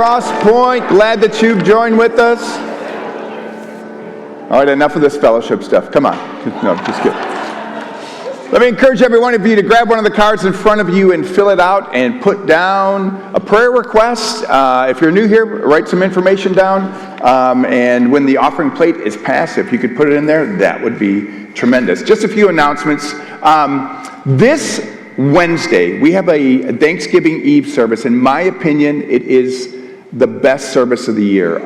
Cross Point. Glad that you've joined with us. All right, enough of this fellowship stuff. Come on. No, just kidding. Let me encourage every one of you to grab one of the cards in front of you and fill it out and put down a prayer request. If you're new here, write some information down. And when the offering plate is passed, if you could put it in there, that would be tremendous. Just a few announcements. This Wednesday, we have a Thanksgiving Eve service. In my opinion, it is the best service of the year.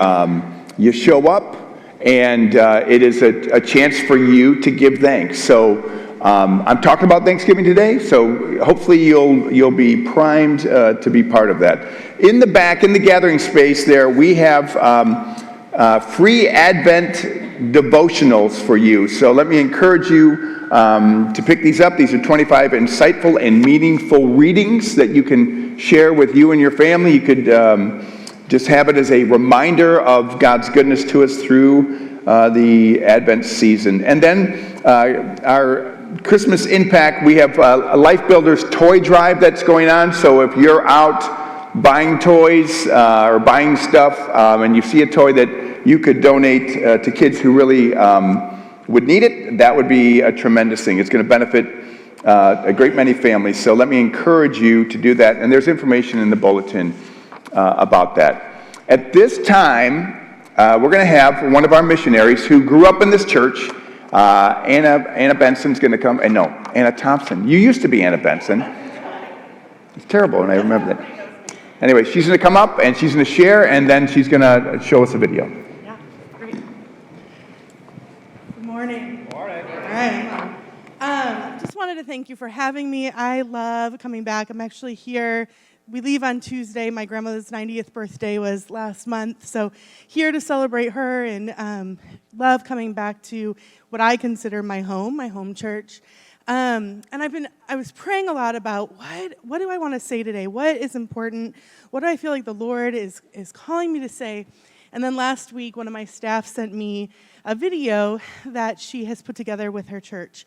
You show up, and it is a chance for you to give thanks. So I'm talking about Thanksgiving today, so hopefully you'll be primed to be part of that. In the back, in the gathering space there, we have free Advent devotionals for you. So let me encourage you to pick these up. These are 25 insightful and meaningful readings that you can share with you and your family. You could just have it as a reminder of God's goodness to us through the Advent season. And then our Christmas Impact, we have a Life Builders toy drive that's going on. So if you're out buying toys or buying stuff and you see a toy that you could donate to kids who really would need it, that would be a tremendous thing. It's going to benefit a great many families. So let me encourage you to do that. And there's information in the bulletin about that. At this time, we're going to have one of our missionaries who grew up in this church. Anna Benson's going to come. No, Anna Thompson. You used to be Anna Benson. It's terrible, and I remember that. Anyway, she's going to come up, and she's going to share, and then she's going to show us a video. Yeah, great. Good morning. All right. Just wanted to thank you for having me. I love coming back. I'm actually here. We leave on Tuesday. My grandmother's 90th birthday was last month, so here to celebrate her, and love coming back to what I consider my home church. And I was praying a lot about what do I want to say today? What is important? What do I feel like the Lord is calling me to say? And then last week, one of my staff sent me a video that she has put together with her church.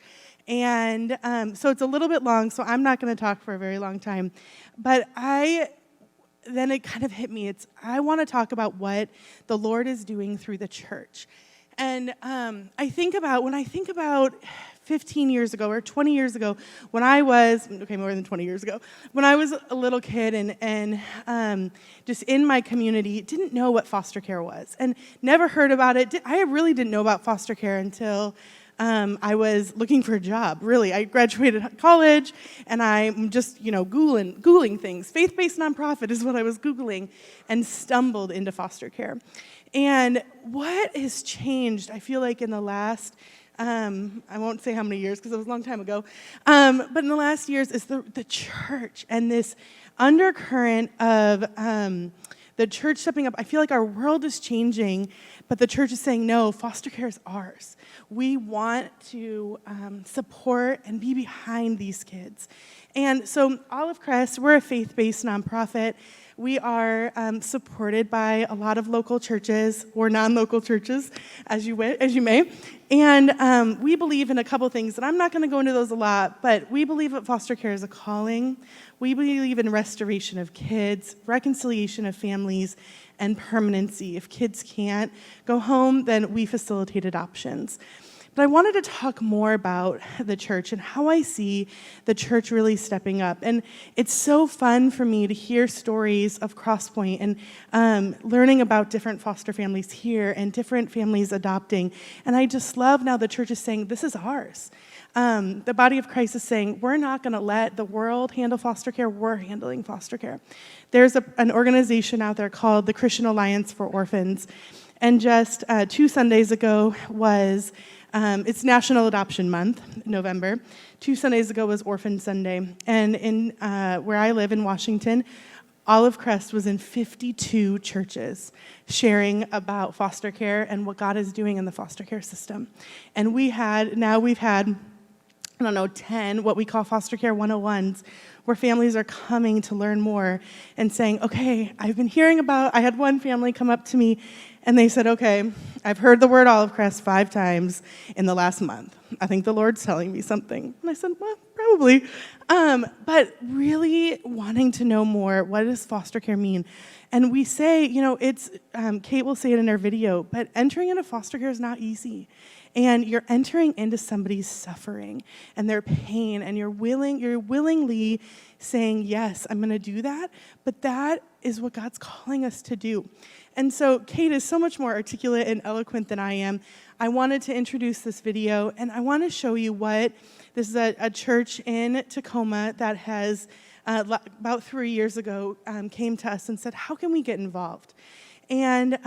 And so it's a little bit long, so I'm not going to talk for a very long time. But then it kind of hit me. I want to talk about what the Lord is doing through the church. And when I think about 15 years ago or 20 years ago, when I was, more than 20 years ago, when I was a little kid and just in my community, didn't know what foster care was and never heard about it. I really didn't know about foster care until I was looking for a job, really. I graduated college, and I'm just, Googling things. Faith-based nonprofit is what I was Googling, and stumbled into foster care. And what has changed, I feel like in the last, I won't say how many years, because it was a long time ago, but in the last years is the church, and this undercurrent of the church stepping up. I feel like our world is changing, but the church is saying, no, foster care is ours. We want to support and be behind these kids. And so Olive Crest, we're a faith-based nonprofit. We are supported by a lot of local churches or non-local churches, as you may. And we believe in a couple things, and I'm not going to go into those a lot, but we believe that foster care is a calling. We believe in restoration of kids, reconciliation of families, and permanency. If kids can't go home, then we facilitate adoptions. But I wanted to talk more about the church and how I see the church really stepping up. And it's so fun for me to hear stories of Crosspoint and learning about different foster families here and different families adopting. And I just love now the church is saying, this is ours. The body of Christ is saying, we're not going to let the world handle foster care. We're handling foster care. There's an organization out there called the Christian Alliance for Orphans. And just 2 Sundays ago was... it's National Adoption Month, November. 2 Sundays ago was Orphan Sunday. And in where I live in Washington, Olive Crest was in 52 churches sharing about foster care and what God is doing in the foster care system. And we've had, 10 what we call foster care 101s, where families are coming to learn more and saying, okay, I've been hearing about, I had one family come up to me and they said, okay, I've heard the word Olive Crest 5 times in the last month. I think the Lord's telling me something. And I said, well, probably. But really wanting to know more, what does foster care mean? And we say, it's, Kate will say it in her video, but entering into foster care is not easy. And you're entering into somebody's suffering and their pain, and you're willingly saying, yes, I'm gonna do that, but that is what God's calling us to do. And so Kate is so much more articulate and eloquent than I am. I wanted to introduce this video, and I want to show you this is a church in Tacoma that has, about 3 years ago, came to us and said, how can we get involved? And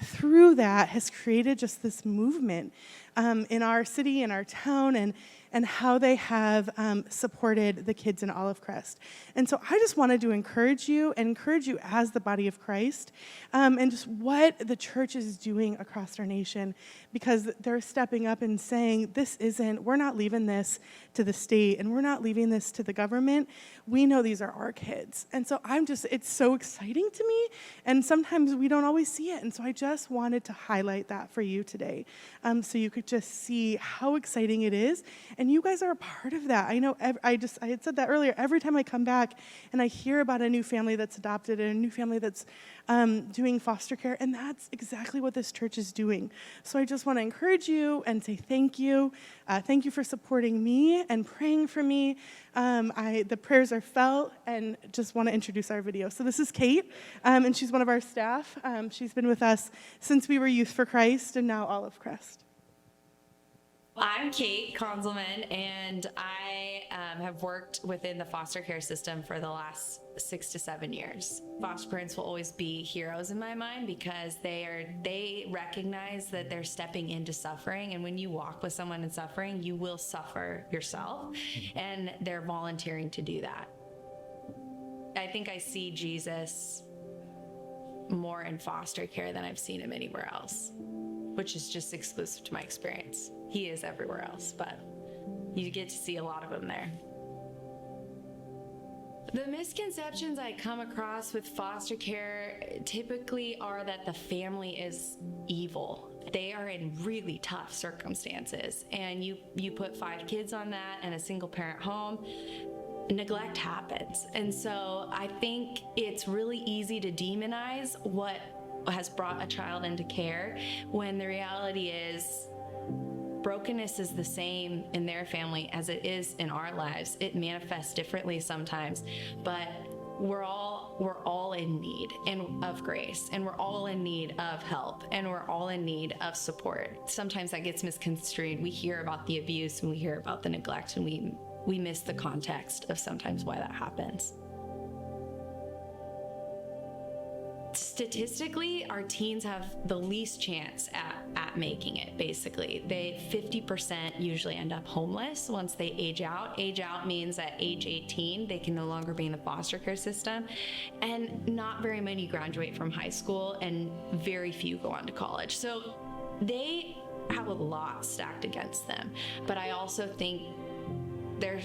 through that has created just this movement in our city, in our town, and how they have supported the kids in Olive Crest. And so I just wanted to encourage you as the body of Christ, and just what the church is doing across our nation, because they're stepping up and saying, we're not leaving this to the state, and we're not leaving this to the government. We know these are our kids. And so it's so exciting to me, and sometimes we don't always see it. And so I just wanted to highlight that for you today, so you could just see how exciting it is. And you guys are a part of that. I know, I had said that earlier, every time I come back and I hear about a new family that's adopted and a new family that's doing foster care, and that's exactly what this church is doing. So I just want to encourage you and say thank you. Thank you for supporting me and praying for me. The prayers are felt, and just want to introduce our video. So this is Kate, and she's one of our staff. She's been with us since we were Youth for Christ and now Olive Crest. I'm Kate Konzelman, and I have worked within the foster care system for the last 6 to 7 years. Foster parents will always be heroes in my mind because they recognize that they're stepping into suffering, and when you walk with someone in suffering, you will suffer yourself, and they're volunteering to do that. I think I see Jesus more in foster care than I've seen him anywhere else, which is just exclusive to my experience. He is everywhere else, but you get to see a lot of him there. The misconceptions I come across with foster care typically are that the family is evil. They are in really tough circumstances, and you put 5 kids on that and a single parent home, neglect happens. And so I think it's really easy to demonize what has brought a child into care, when the reality is brokenness is the same in their family as it is in our lives. It manifests differently sometimes, but we're all in need of grace, and we're all in need of help, and we're all in need of support. Sometimes that gets misconstrued. We hear about the abuse and we hear about the neglect, and we miss the context of sometimes why that happens. Statistically, our teens have the least chance at making it, basically. 50% usually end up homeless once they age out. Age out means at age 18, they can no longer be in the foster care system. And not very many graduate from high school, and very few go on to college. So they have a lot stacked against them. But I also think they're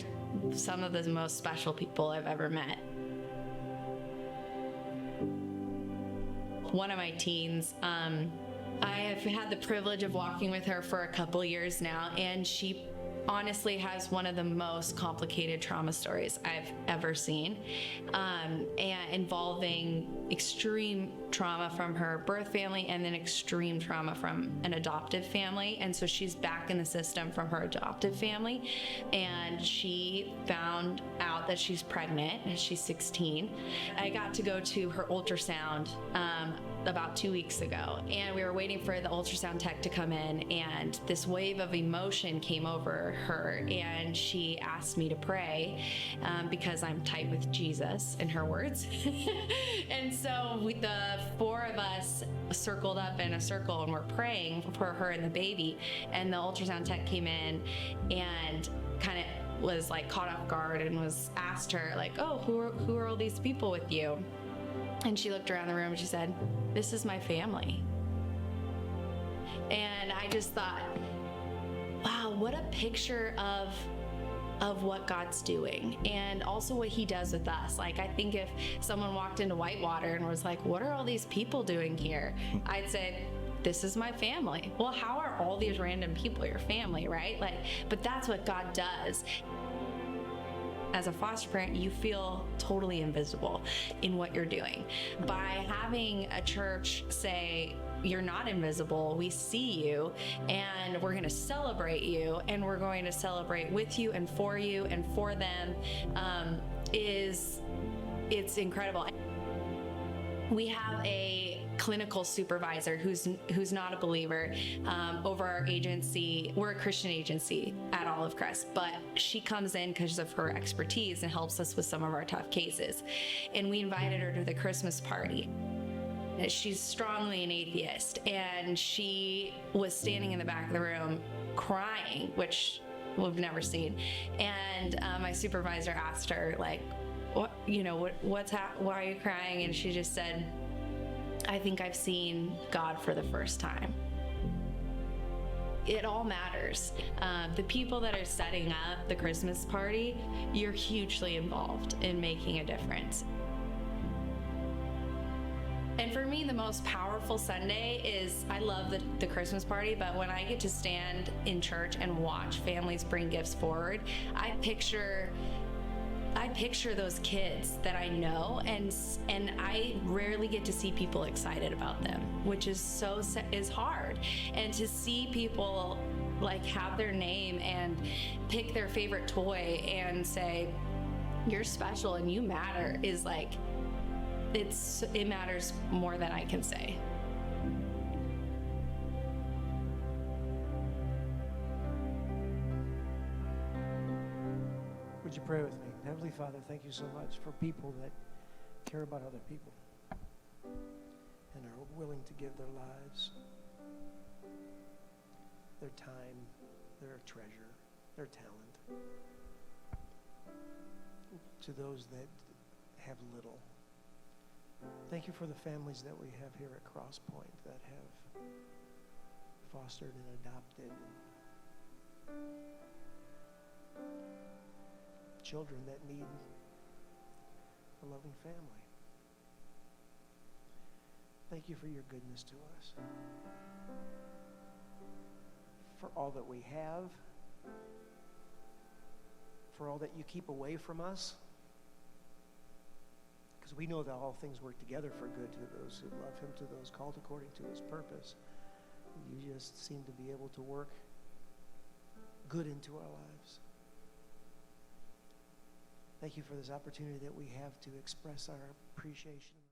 some of the most special people I've ever met. One of my teens, I have had the privilege of walking with her for a couple years now, and she honestly has one of the most complicated trauma stories I've ever seen, and involving extreme trauma from her birth family and then extreme trauma from an adoptive family. And so she's back in the system from her adoptive family, and she found out that she's pregnant and she's 16. I got to go to her ultrasound about 2 weeks ago, and we were waiting for the ultrasound tech to come in, and this wave of emotion came over her, and she asked me to pray because I'm tight with Jesus, in her words. And so the 4 of us circled up in a circle, and we're praying for her and the baby, and the ultrasound tech came in and kind of was like caught off guard and was asked her like, oh, who are all these people with you? And she looked around the room and she said, this is my family. And I just thought, wow, what a picture of what God's doing, and also what he does with us. Like, I think if someone walked into Whitewater and was like, what are all these people doing here? I'd say, this is my family. Well, how are all these random people your family, right? Like, but that's what God does. as a foster parent, you feel totally invisible in what you're doing. By having a church say, you're not invisible, we see you, and we're going to celebrate you, and we're going to celebrate with you and for them, it's incredible. We have a clinical supervisor who's not a believer over our agency. We're a Christian agency at Olive Crest, but she comes in because of her expertise and helps us with some of our tough cases. And we invited her to the Christmas party. She's strongly an atheist, and she was standing in the back of the room crying, which we've never seen. And my supervisor asked her, like, why are you crying? And she just said, I think I've seen God for the first time. It all matters. The people that are setting up the Christmas party, you're hugely involved in making a difference. And for me, the most powerful Sunday is, I love the Christmas party, but when I get to stand in church and watch families bring gifts forward, I picture those kids that I know, and I rarely get to see people excited about them, which is hard. And to see people like have their name and pick their favorite toy and say, you're special and you matter, is like, it matters more than I can say. Would you pray with me? Heavenly Father, thank you so much for people that care about other people and are willing to give their lives, their time, their treasure, their talent to those that have little. Thank you for the families that we have here at Cross Point that have fostered and adopted children that need a loving family. Thank you for your goodness to us, for all that we have, for all that you keep away from us, because we know that all things work together for good to those who love him, to those called according to his purpose. You just seem to be able to work good into our lives. Thank you for this opportunity that we have to express our appreciation.